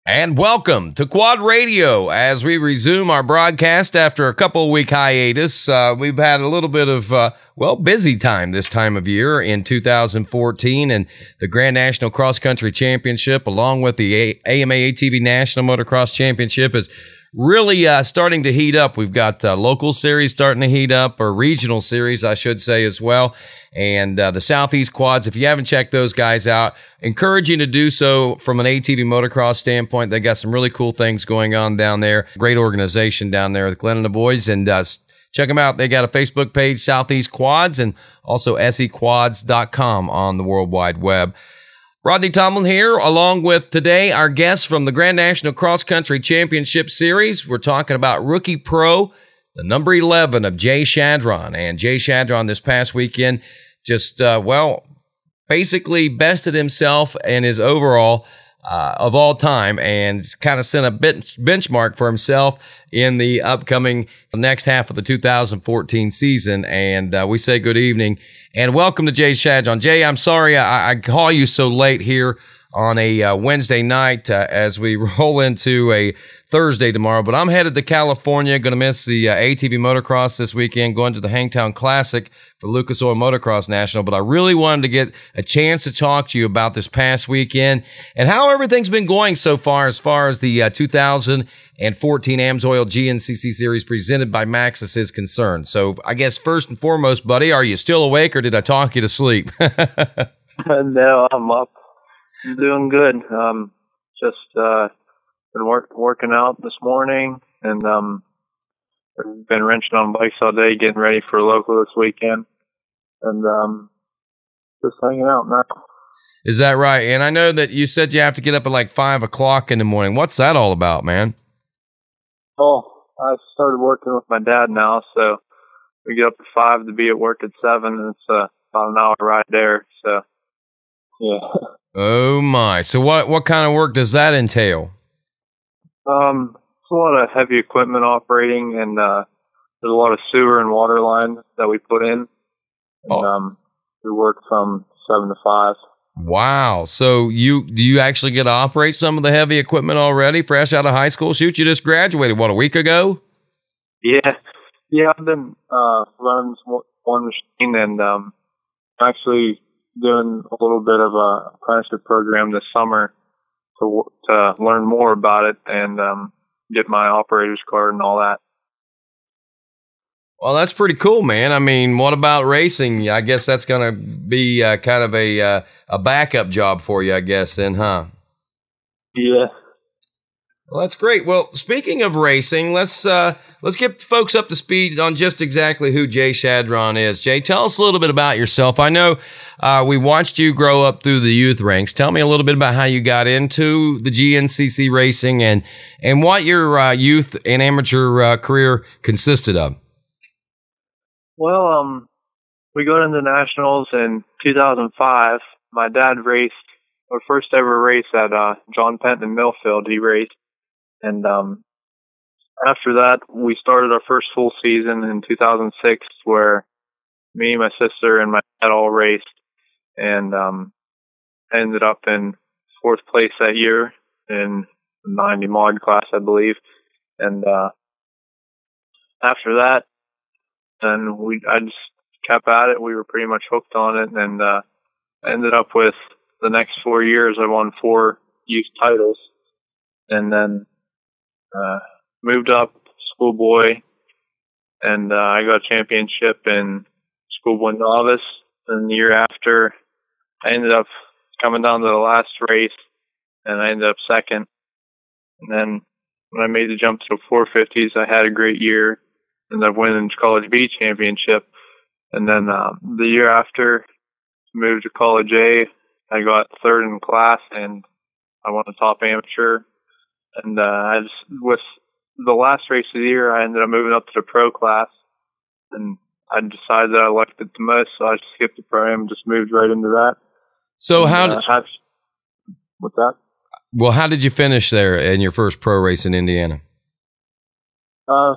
And welcome to Quad Radio as we resume our broadcast after a couple-week hiatus. We've had a little bit of, busy time this time of year in 2014, and the Grand National Cross Country Championship, along with the AMA ATV National Motocross Championship, is really starting to heat up. We've got local series starting to heat up, or regional series, I should say, as well. And the Southeast Quads, if you haven't checked those guys out, encourage you to do so from an ATV motocross standpoint. They got some really cool things going on down there. Great organization down there with Glenn and the boys. And check them out. They got a Facebook page, Southeast Quads, and also sequads.com on the World Wide Web. Rodney Tomlin here, along with today our guests from the Grand National Cross Country Championship Series. We're talking about Rookie Pro, the number 11 of Jay Shadron. And Jay Shadron this past weekend just, basically bested himself in his overall of all time, and kind of set a benchmark for himself in the upcoming next half of the 2014 season. And we say good evening and welcome to Jay Shadron. Jay, I'm sorry I call you so late here on a Wednesday night as we roll into a Thursday tomorrow, but I'm headed to California. Going to miss the ATV motocross this weekend, going to the Hangtown Classic for Lucas Oil Motocross National. But I really wanted to get a chance to talk to you about this past weekend and how everything's been going so far as the 2014 AMSOIL GNCC Series presented by Maxxis is concerned. So I guess first and foremost, buddy, are you still awake or did I talk you to sleep? No, I'm up. I'm doing good. Been working out this morning, and been wrenching on bikes all day, getting ready for local this weekend, and just hanging out now. Is that right? And I know that you said you have to get up at like 5 o'clock in the morning. What's that all about, man? Oh, I started working with my dad now, so we get up at 5 to be at work at 7, and it's about an hour ride there. So, yeah. Oh my! So what kind of work does that entail? It's a lot of heavy equipment operating, and there's a lot of sewer and water lines that we put in. And, we work from 7 to 5. Wow! So do you actually get to operate some of the heavy equipment already, fresh out of high school? Shoot, you just graduated a week ago? Yeah. I've been running one machine, and actually doing a little bit of a apprenticeship program this summer to learn more about it and get my operator's card and all that. Well, that's pretty cool, man. I mean, what about racing? I guess that's going to be kind of a backup job for you, I guess, then, huh? Yeah. Well, that's great. Well, speaking of racing, let's get folks up to speed on just exactly who Jay Shadron is. Jay, tell us a little bit about yourself. I know we watched you grow up through the youth ranks. Tell me a little bit about how you got into the GNCC racing and what your youth and amateur career consisted of. Well, we got into nationals in 2005. My dad raced our first ever race at John Penton in Millfield. He raced. And after that, we started our first full season in 2006, where me, my sister, and my dad all raced, and ended up in 4th place that year in the 90 mod class, I believe. And after that, then I just kept at it. We were pretty much hooked on it, and ended up with the next 4 years. I won 4 youth titles, and then moved up schoolboy, and I got a championship in schoolboy novice. And the year after, I ended up coming down to the last race, and I ended up second. And then when I made the jump to 450s, I had a great year, ended up winning the College B championship. And then the year after, moved to College A. I got 3rd in class, and I won the top amateur. And with the last race of the year, I ended up moving up to the pro class, and I decided that I liked it the most, so I skipped the pro am and just moved right into that. So what's that? Well, how did you finish there in your first pro race in Indiana? I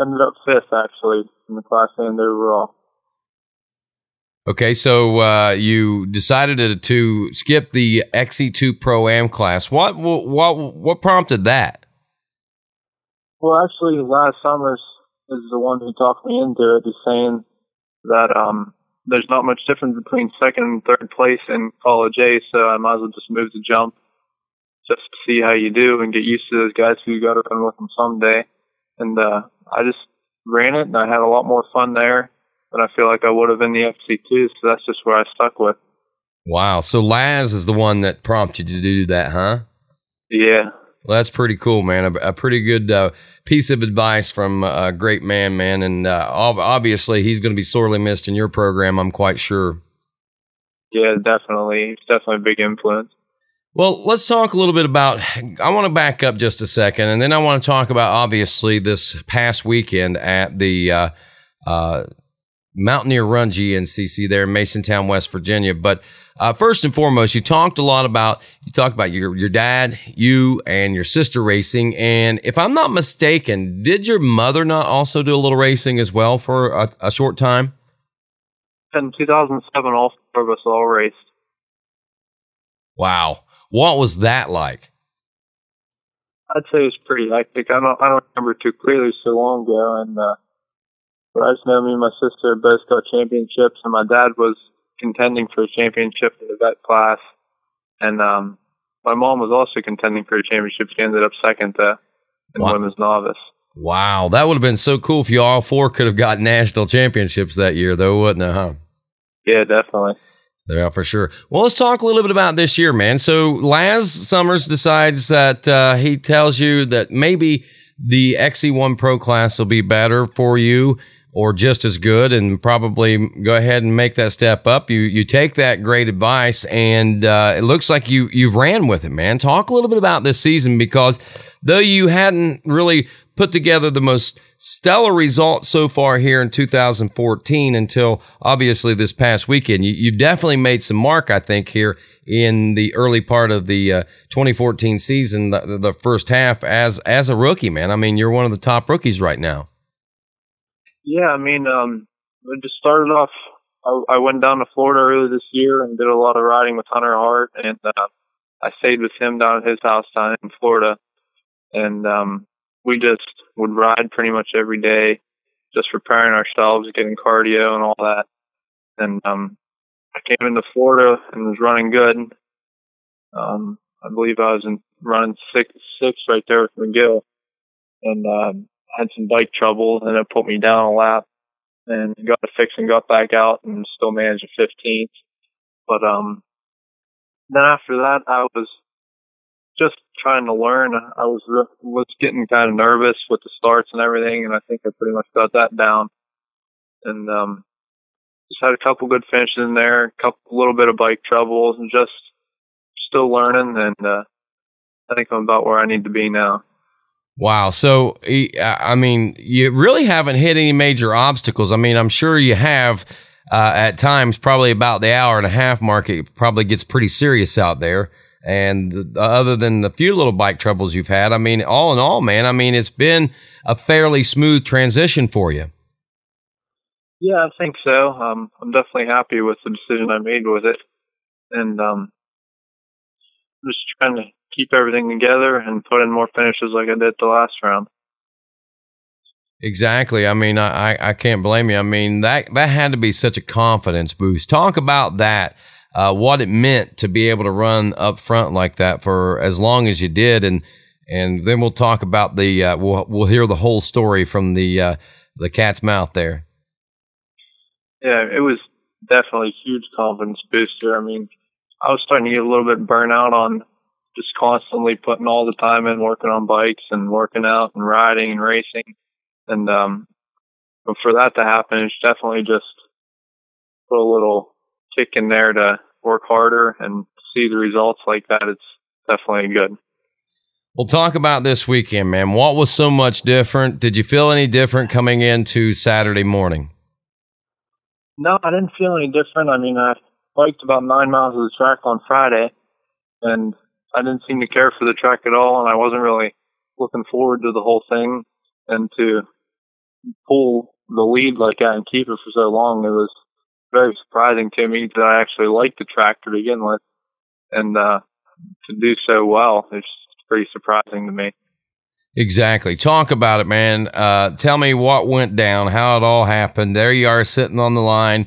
ended up 5th, actually, in the class and overall. Okay, so you decided to skip the XC2 Pro Am class. What prompted that? Well, actually, last summer's is the one who talked me into it. He's saying that there's not much difference between second and third place in College A, so I might as well just move the jump just to see how you do and get used to those guys who got to run with them someday. And I just ran it, and I had a lot more fun there than I feel like I would have in the XC2, so that's just where I stuck with. Wow, so Laz is the one that prompted you to do that, huh? Yeah. Well, that's pretty cool, man. A pretty good piece of advice from a great man, and obviously he's going to be sorely missed in your program, I'm quite sure. Yeah, definitely. He's definitely a big influence. Well, let's talk a little bit about, I want to back up just a second, and then I want to talk about, obviously, this past weekend at the Mountaineer Run GNCC there in Masontown, West Virginia. But first and foremost, you talked about your dad, you, and your sister racing. And if I'm not mistaken, did your mother not also do a little racing as well for a short time? In 2007, all four of us all raced. Wow. What was that like? I'd say it was pretty hectic. I don't remember too clearly so long ago, and but I just know me and my sister both got championships, and my dad was contending for a championship in the vet class, and my mom was also contending for a championship. She ended up second in women's novice. Wow, that would have been so cool if you all four could have got national championships that year, though, wouldn't it, huh? Yeah, definitely. Yeah, for sure. Well, let's talk a little bit about this year, man. So Laz Summers decides that he tells you that maybe the XC1 Pro class will be better for you or just as good, and probably go ahead and make that step up. You take that great advice, and it looks like you've ran with it, man. Talk a little bit about this season, because though you hadn't really put together the most stellar results so far here in 2014 until obviously this past weekend, you definitely made some mark, I think, here in the early part of the 2014 season, the first half as a rookie, man. I mean, you're one of the top rookies right now. Yeah, I mean, we just started off. I went down to Florida earlier this year and did a lot of riding with Hunter Hart, and I stayed with him down at his house down in Florida, and we just would ride pretty much every day, just preparing ourselves, getting cardio and all that. And I came into Florida and was running good. I believe I was running six right there with McGill, and had some bike trouble, and it put me down a lap, and got it fixed and got back out and still managed a 15th. But then after that, I was just trying to learn. I was getting kind of nervous with the starts and everything, and I think I pretty much got that down. And just had a couple good finishes in there, little bit of bike troubles, and just still learning. And I think I'm about where I need to be now. Wow. So, I mean, you really haven't hit any major obstacles. I mean, I'm sure you have at times, probably about the hour and a half mark. It probably gets pretty serious out there. And other than the few little bike troubles you've had, I mean, all in all, man, I mean, it's been a fairly smooth transition for you. Yeah, I think so. I'm definitely happy with the decision I made with it. And I'm just trying to keep everything together and put in more finishes like I did the last round. Exactly. I mean, I can't blame you. I mean, that had to be such a confidence boost. Talk about that. What it meant to be able to run up front like that for as long as you did, and then we'll talk about the we'll hear the whole story from the cat's mouth there. Yeah, it was definitely a huge confidence booster. I mean, I was starting to get a little bit burnt out on just constantly putting all the time in, working on bikes and working out and riding and racing, and but for that to happen, it's definitely just put a little kick in there to work harder and see the results like that. It's definitely good. We'll talk about this weekend, man. What was so much different? Did you feel any different coming into Saturday morning? No, I didn't feel any different. I mean, I biked about 9 miles of the track on Friday, and I didn't seem to care for the track at all, and I wasn't really looking forward to the whole thing. And to pull the lead like that and keep it for so long, it was very surprising to me that I actually liked the track to begin with, and to do so well, it's pretty surprising to me. Exactly. Talk about it, man. Tell me what went down, how it all happened. There you are sitting on the line.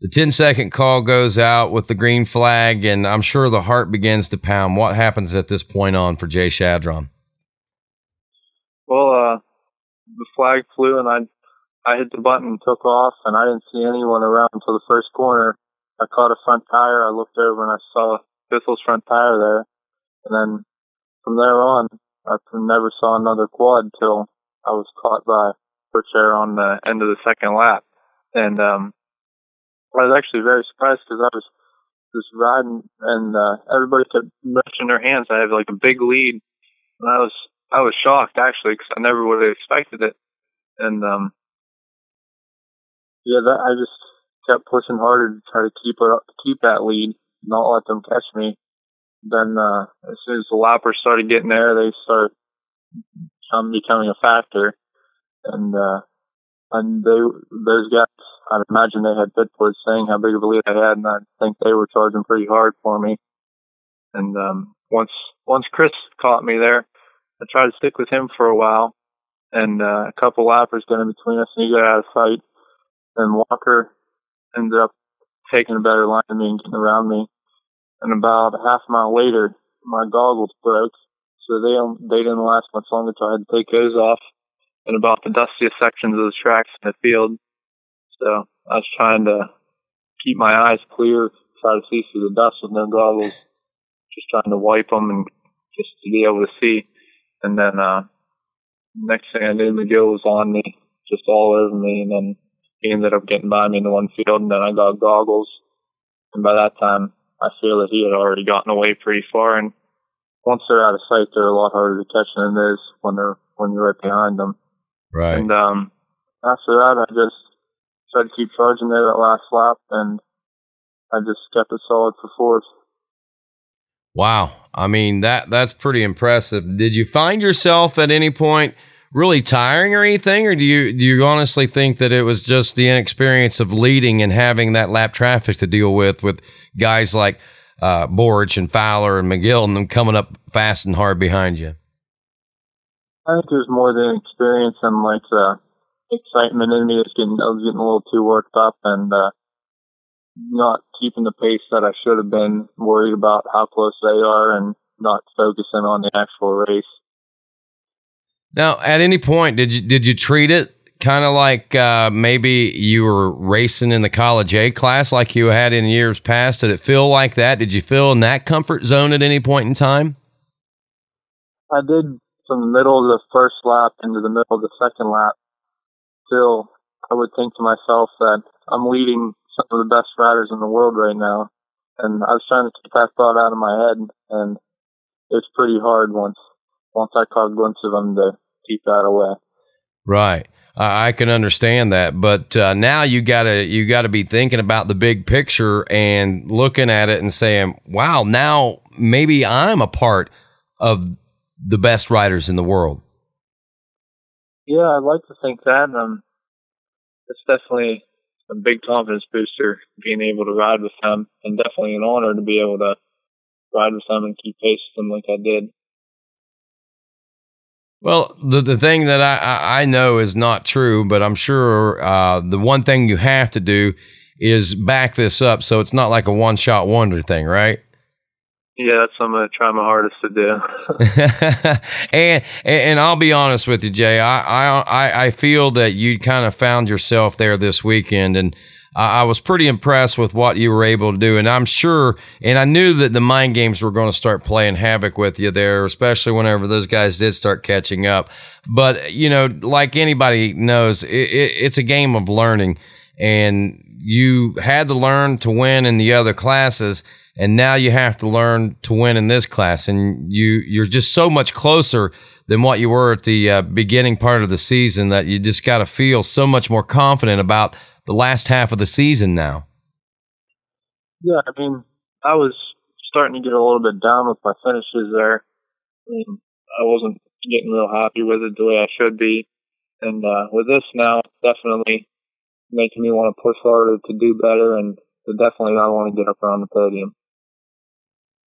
The 10-second call goes out with the green flag, and I'm sure the heart begins to pound. What happens at this point on for Jay Shadron? Well, the flag flew, and I hit the button and took off, and I didn't see anyone around until the first corner. I caught a front tire. I looked over, and I saw Bissell's front tire there. And then from there on, I never saw another quad until I was caught by Rich Air on the end of the second lap. And I was actually very surprised because I was just riding, and everybody kept rushing their hands. I had like a big lead, and I was shocked actually because I never would have expected it. And I just kept pushing harder to try to keep that lead, not let them catch me. Then as soon as the lappers started getting there, they started becoming a factor, and those guys, I'd imagine they had pit boards saying how big of a lead I had, and I think they were charging pretty hard for me. And once Chris caught me there, I tried to stick with him for a while, and a couple lappers got in between us, and he got out of sight. And Walker ended up taking a better line than me and getting around me. And about a half mile later, my goggles broke, so they didn't last much longer, so I had to take those off in about the dustiest sections of the tracks in the field. So I was trying to keep my eyes clear, try to see through the dust with no goggles, just trying to wipe them and just to be able to see. And then next thing I knew, McGill was on me, just all over me, and then he ended up getting by me in the one field, and then I got goggles. And by that time, I feel that he had already gotten away pretty far. And once they're out of sight, they're a lot harder to catch than it is when you're right behind them. Right. And after that, I just tried to keep charging there that last lap, and I just kept it solid for fourth. Wow. I mean, that's pretty impressive. Did you find yourself at any point really tiring or anything, or do you honestly think that it was just the inexperience of leading and having that lap traffic to deal with guys like Borich and Fowler and McGill and them coming up fast and hard behind you? I think there's more than experience and like the excitement in me. I was getting a little too worked up and not keeping the pace that I should have been, worried about how close they are and not focusing on the actual race. Now, at any point, did you treat it kind of like maybe you were racing in the College A class like you had in years past? Did it feel like that? Did you feel in that comfort zone at any point in time? I did from the middle of the first lap into the middle of the second lap. Still, I would think to myself that I'm leading some of the best riders in the world right now. And I was trying to keep that thought out of my head, and it's pretty hard once I caught a glimpse of them to keep that away. Right. I can understand that, but now you gotta be thinking about the big picture and looking at it and saying, "Wow, now maybe I'm a part of the best riders in the world." Yeah, I'd like to think that. It's definitely a big confidence booster being able to ride with them, and definitely an honor to be able to ride with them and keep pace with them like I did. Well, the thing that I know is not true, but I'm sure the one thing you have to do is back this up so it's not like a one-shot wonder thing, right? Yeah, that's what I'm going to try my hardest to do. and I'll be honest with you, Jay. I feel that you kind of found yourself there this weekend, and I was pretty impressed with what you were able to do. And I'm sure, and I knew that the mind games were going to start playing havoc with you there, especially whenever those guys did start catching up. But, you know, like anybody knows, it's a game of learning, and you had to learn to win in the other classes, and now you have to learn to win in this class. And you're just so much closer than what you were at the beginning part of the season that you just got to feel so much more confident about the last half of the season now. Yeah, I mean, I was starting to get a little bit down with my finishes there. I wasn't getting real happy with it the way I should be. And with this now, definitely making me want to push harder to do better, and to definitely I want to get up around the podium.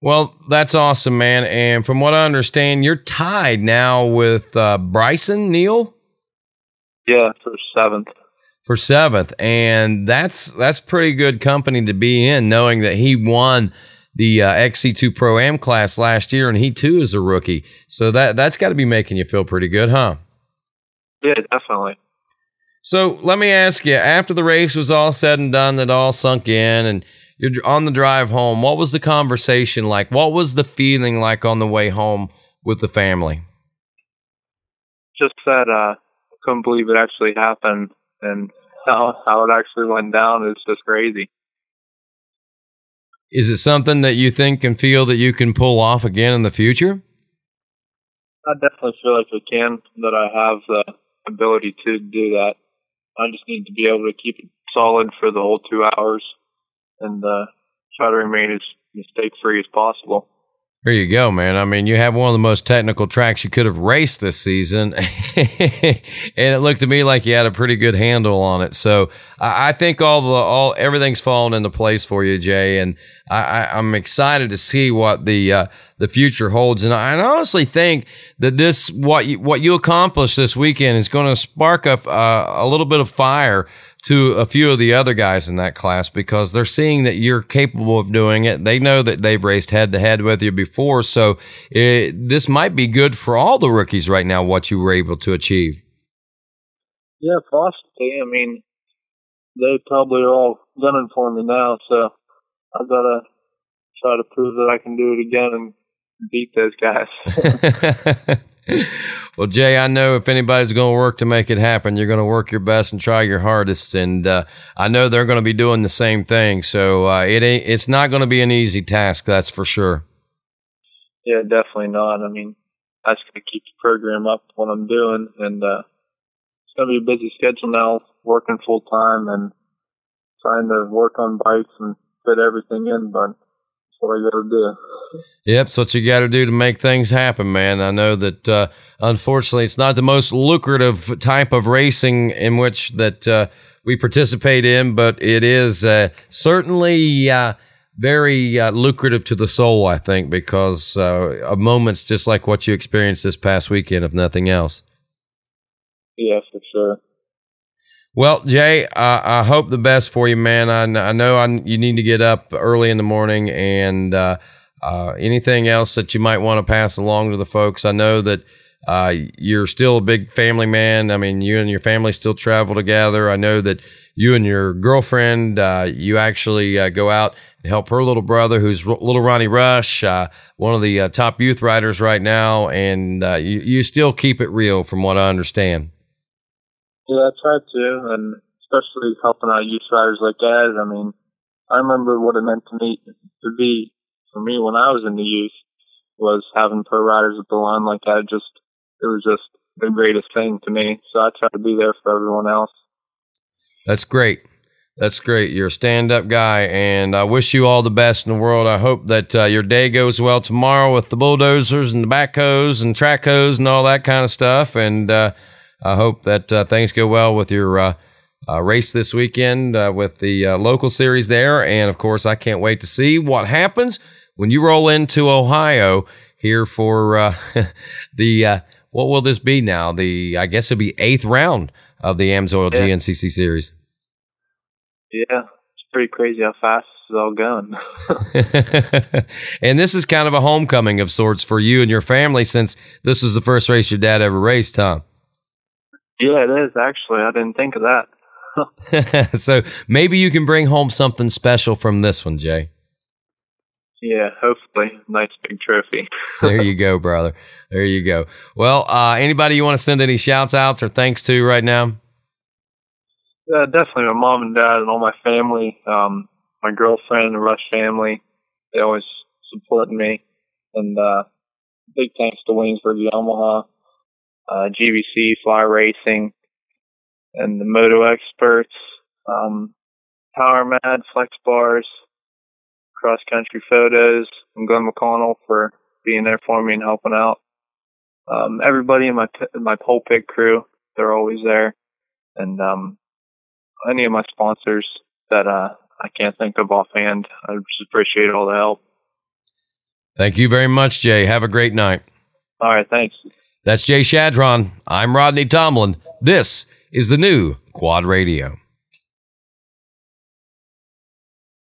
Well, that's awesome, man. And from what I understand, you're tied now with Bryson Neal? Yeah, for seventh. For seventh. And that's pretty good company to be in, knowing that he won the XC2 Pro Am class last year, and he too is a rookie. So that's got to be making you feel pretty good, huh? Yeah, definitely. So let me ask you, after the race was all said and done, it all sunk in, and you're on the drive home, what was the conversation like? What was the feeling like on the way home with the family? Just that I couldn't believe it actually happened, and how it actually went down is just crazy. Is it something that you think and feel that you can pull off again in the future? I definitely feel like I can, that I have the ability to do that. I just need to be able to keep it solid for the whole 2 hours and try to remain as mistake-free as possible. There you go, man. I mean, you have one of the most technical tracks you could have raced this season, and it looked to me like you had a pretty good handle on it. So I think everything's fallen into place for you, Jay, and I'm excited to see what the future holds. And I honestly think that what you accomplished this weekend is going to spark up a little bit of fire to a few of the other guys in that class, because they're seeing that you're capable of doing it. They know that they've raced head-to-head with you before, so this might be good for all the rookies right now, what you were able to achieve. Yeah, possibly. I mean, they probably are all gunning for me now, so I've got to try to prove that I can do it again and beat those guys. Well, Jay, I know if anybody's going to work to make it happen, you're going to work your best and try your hardest, and I know they're going to be doing the same thing. So it's not going to be an easy task, that's for sure. Yeah, definitely not. I mean, I just got to keep the program up what I'm doing, and it's going to be a busy schedule now, working full time and trying to work on bikes and fit everything in, but that's what I got to do. Yep, that's what you got to do to make things happen, man. I know that unfortunately it's not the most lucrative type of racing in which that we participate in, but it is certainly very lucrative to the soul, I think, because of moments just like what you experienced this past weekend, if nothing else. Yeah, for sure. Well, Jay, I hope the best for you, man. I know you need to get up early in the morning, and anything else that you might want to pass along to the folks. I know that you're still a big family man. I mean, you and your family still travel together. I know that you and your girlfriend, you actually go out and help her little brother, who's little Ronnie Rush, one of the top youth riders right now, and you still keep it real from what I understand. Yeah, I try to, and especially helping out youth riders like that. I mean, I remember what it meant for me when I was in the youth was having pro riders at the line like that. It was just the greatest thing to me. So I try to be there for everyone else. That's great. That's great. You're a stand-up guy, and I wish you all the best in the world. I hope that your day goes well tomorrow with the bulldozers and the backhoes and track hoes and all that kind of stuff. And I hope that things go well with your race this weekend with the local series there. And, of course, I can't wait to see what happens when you roll into Ohio here for what will this be now? I guess it'll be 8th round of the AMSOIL GNCC series. Yeah, it's pretty crazy how fast it's all going. And this is kind of a homecoming of sorts for you and your family, since this was the first race your dad ever raced, huh? Yeah, it is, actually. I didn't think of that. So maybe you can bring home something special from this one, Jay. Yeah, hopefully. Nice big trophy. There you go, brother. There you go. Well, anybody you want to send any shouts outs or thanks to right now? Yeah, definitely my mom and dad and all my family, my girlfriend, the Rush family. They always supporting me. And big thanks to Waynesburg Yamaha, GBC, Fly Racing, and the Moto Experts, Power Mad, Flex Bars, Cross Country Photos, and Glenn McConnell for being there for me and helping out. Everybody in my pole pit crew, they're always there. And any of my sponsors that I can't think of offhand. I just appreciate all the help. Thank you very much, Jay. Have a great night. All right, thanks. That's Jay Shadron. I'm Rodney Tomlin. This is the new Quad Radio.